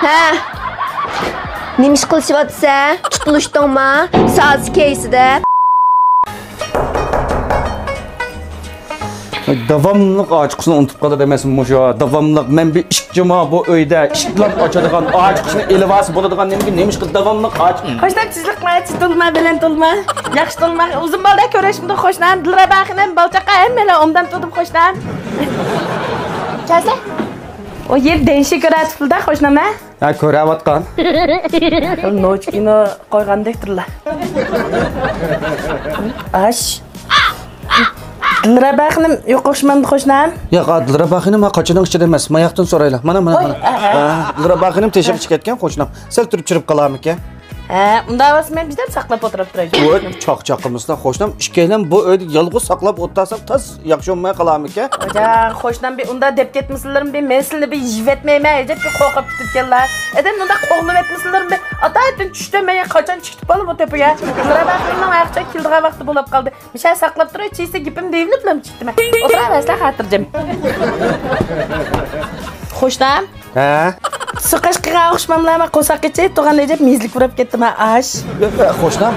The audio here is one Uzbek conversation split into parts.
Ha. Nima ish qilishyapsa? Tutilishdingmi? Soat keysida. Davamlı açıqsını unutub qaldı deməsin muşa. Davamlı mən bir işçima bu öydə işqlan açadigan açıqsını elivası boladigan neymiş ki davamlı aç. Xo'shnam sizlik qilmaychi tulma bilan tulma. Yaxshi tulma. O'zim bolda ko'rishimda xo'shnam Dilrabaxinem balchaqa hammalar ondan tutib xo'shnam. Kelsa. O yer denshi ko'ratifda xo'shnam ha? Ha ko'rayotgan. Nochkino qo'ygandekdirlar. Ash. Dilrabaxinem yo'q o'xshamamdi xo'shnam. Yo'q, Dilrabaxinem qachon ichida emas. Mayaqdan so'raylar. Mana. Dilrabaxinem teshib chiqayotgan qo'shnam. Sal turib chirib qolarmikan? Ha, unda avval men bizdan saqlab o'tirib turaylik. Voy, choq-choqimizdan qo'shnam ishkaylan bu uyda yolg'iz saqlab o'tirsam tas yaxshi bo'lmay qolarmikan? Hoca, qo'shnan bir unda deb ketmisizlarmi? Ben sizlarni bir yeb etmayman, deb qo'rqib ketganlar. Edim unda qo'g'lib etmisizlarmi? Ata-aytdan tushdim, men qachon chiqib qolib o tepaga. Dilrabaximning ayaqcha kildigan vaqti bo'lib qoldi. Misha saqlab turay, chiysa gipim deyiliblam chiqdim. O'tiraverasizlar xotirjam. Qo'shnan? Ha? Suqashqiga o'xshamamlarmi? Qo'saqqicha tug'an deb mizlik urib ketdim ash. Qo'shnam,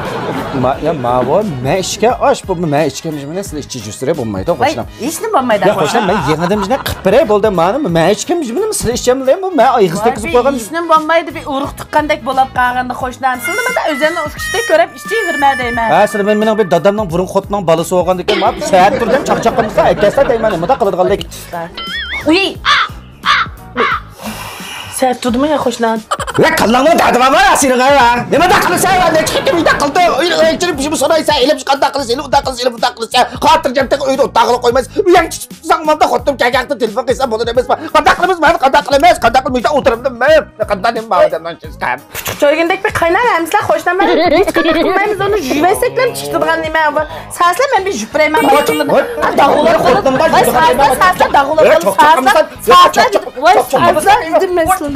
men ishga osh bu men ishkamiz men sizlar ishchi justre bo'lmaydi qo'shnam. Hech nima bo'lmaydi. Ya qo'shnam men yig'nadim ishni qipray bo'ldi men ishkamiz men sizlar ishchamlar bu men oyig'izda qizib qo'ygan. Hech nima bo'lmaydi, bir urug' tuqqandek bo'lib qolganda qo'shnan. Sizlar nima o'zini o'qishda ko'rib ishchayverma deyman. Ha, sizlar mening bir dadamning burun xotning balasi bo'lgan ekan, men saat turdim chaqchaqimizda aytasa deyman, nima qiladiganlik. Uy. Sen tutma ya hoşlan. Ya kallanma dadı var asirine ya. Ne mi takılırsa ya ne çıktı bir takıldı. Öyle bir soraysa elim çıkan takılırsa elim takılırsa elim takılırsa. Hatırcam tek öyle takılı koymaz. Uyan sanmamda xottum kayakta telefon kıysa bunu demez. Kandaklımız var kandaklımız. Kandaklımızda oturumdum ben. Kandaklım bağırdan çıkan. Çoğundaki bir kaynar emsler hoşlan ben. Hiç kıymetmayımız onu jüvesekler çıktı bana nime ama. Sasla ben bir jüpreyemem. Dağılır kolum. Sasla dağılır kolum. Sasla indirmesin.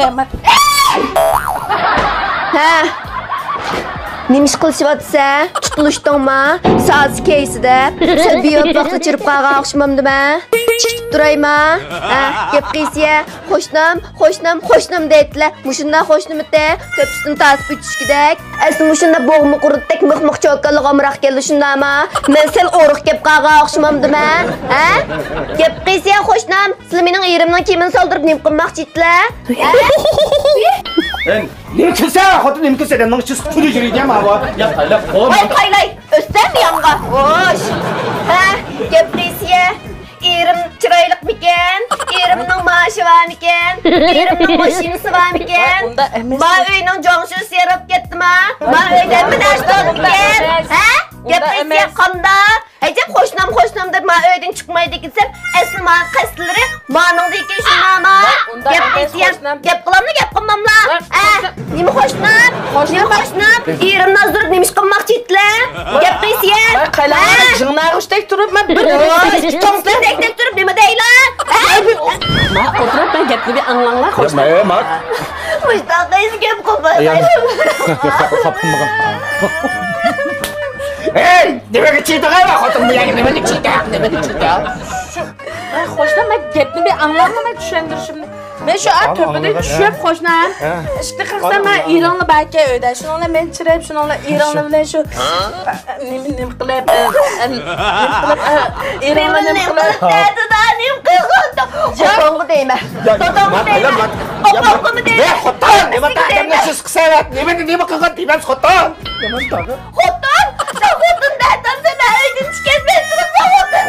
Ha. Nima ish qilishyapsa? Tutilishdingmi? Soat keysida. Sen biyop vaqtda chirib qolgan o'xshamamdimi? Chiqib turaymi? Ha, gap qilsa, qo'shnam deydilar. Mushundan qo'shnimda ko'pisidan tasib o'tishgidek. Asli mushunda bo'g'mi quritdek mix cho'kkanlik omroq keldi shundami? Men sen o'riq gap qolgan o'xshamamdimi? Ha? Gap qilsa, qo'shnam, sizlar mening erimning kiyimini soldirib nim qilmoqchi edinglar. Ne kimse hatun ne kimse de nang çiz pulu yürüyeceğim ama ya kayla koy. Kaylay östem yanga. Hoş. Ha, gepresiye. Erim çıraylık miken? Erimning maaşı var miken? Erimning maşinası var miken? Ma uyning jongsuz serib ketdimi? Ma uydan mi dashton miken? Ha? Gepresiye qanda? Ecep qo'shnam deb ma uydan chiqmaydi desam, asli ma qasdlari maning degan shunami? Gepresiye gap qilammi, gap qilmamla? Ha? Nima qo'shnam? Erim nazir nima ish qilmoqchi edilar? Gepresiye. Qaylarga jingnagishdek turib men bir Tek turib nima deylar? Ma o'tirib men gapni bir anglanglar qo'shni. Ma. Qo'shdan qaysi gap qilmaydi? Hey, nimaga chiydilar va xotin bu yerga nimaga chiydi? Qo'shni men gapni bir anglangmay tushuntirishimni. Men shu to'pada tushib qo'shnan. Ishni qilsam men Eronli balki uyda. Shuningla men chirib, shuningla Eronli bilan shu nim qilib Eronli nim qilib. To'g'ri deyman. To'g'ri deyman. Oqoqmi deyman. Xotin, nima taqimni siz qilsayat? Nima qilgan deyman xotin? Nima taqim? Xotin deydan sen uydan chiqib xotin.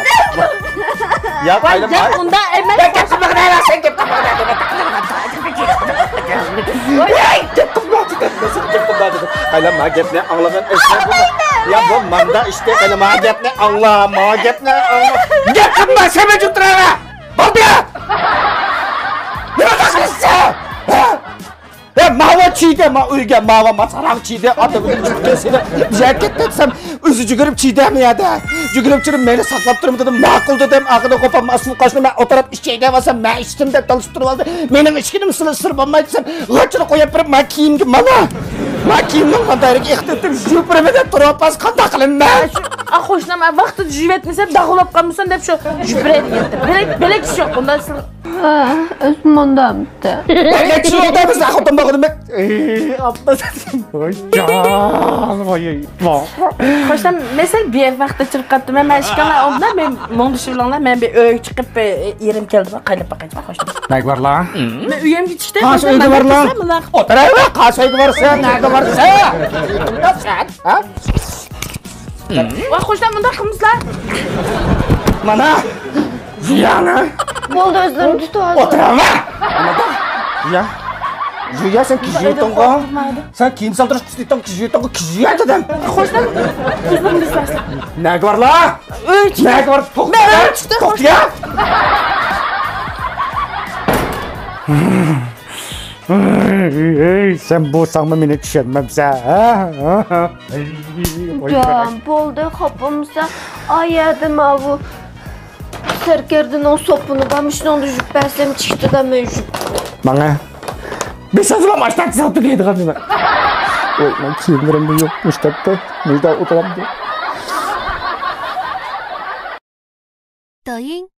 Ya qayla Gap unda emas. Gap qilmag'aylar sen gap qilmag'aylar. Qayla gapni anglagan ya bu manda işte qayla gapni anglama gapni gap qilmasa men jutrava bo'ldi nima qilsa mava chiydi ma uyga mava masarang chiydi otibni jutkasini jaket etsam o'zi jugurib chiydamiyadi jugurib chirib meni saqlab turib dedim ma'qul dedim aqida qo'pam asl qo'shni men o'tirib ishchaydi bo'lsam men ishdim deb talishib turib oldi mening ishkinim sir bo'lmaydi desam g'achini qo'yib turib men kiyimga mana kiyimning qandaylik ixtitib juprimida turib pas qanday qilinman Qo'shnim vaqtida juvetmisam dag'ulab qolmasin deb shu jupret yetdi. Belak ish yo'q bundan Özüm ondan bitti. Ne kişi oldu biz akıttım bakın demek. Atlasın. Oy can. Oy. Hoşlan mesela bir vaqtda chiqib qatdim. Men shikana onda men mo'ngdishi bilanlar men bir öy chiqib yerim keldi. Qaynab baqayman hoşlan. Ne var lan? Men uyam ketishdi. Kaç uyda var lan? Otur eve kaç uyda varsa nerede varsa. Bunda sen. Ha? Va hoşlan bunda qilmizlar. Mana. Ziyana. Bo'ldi o'zlarim tutib Otur eve. Ya. Juya sen kişiyetin ko. Sen kim saldırış kısıtın kişiyetin ko kişiyet dedim. Hoşlan o'zlarim bizlaslar. Ne var lan? Ne var? Tok ya. Tok ya. Sen bu sanma beni düşünmemse. Can, bo'ldi, xopimsa. Ayadım avu. Serkerden o sopunu bamışın onu jüppersem çıktı da mevcut. Bana. Bir sazıla maçtan satı giydi kadına. Oy ben kiyimlerim de yokmuş tabi. Müjde oturamdı. 抖音。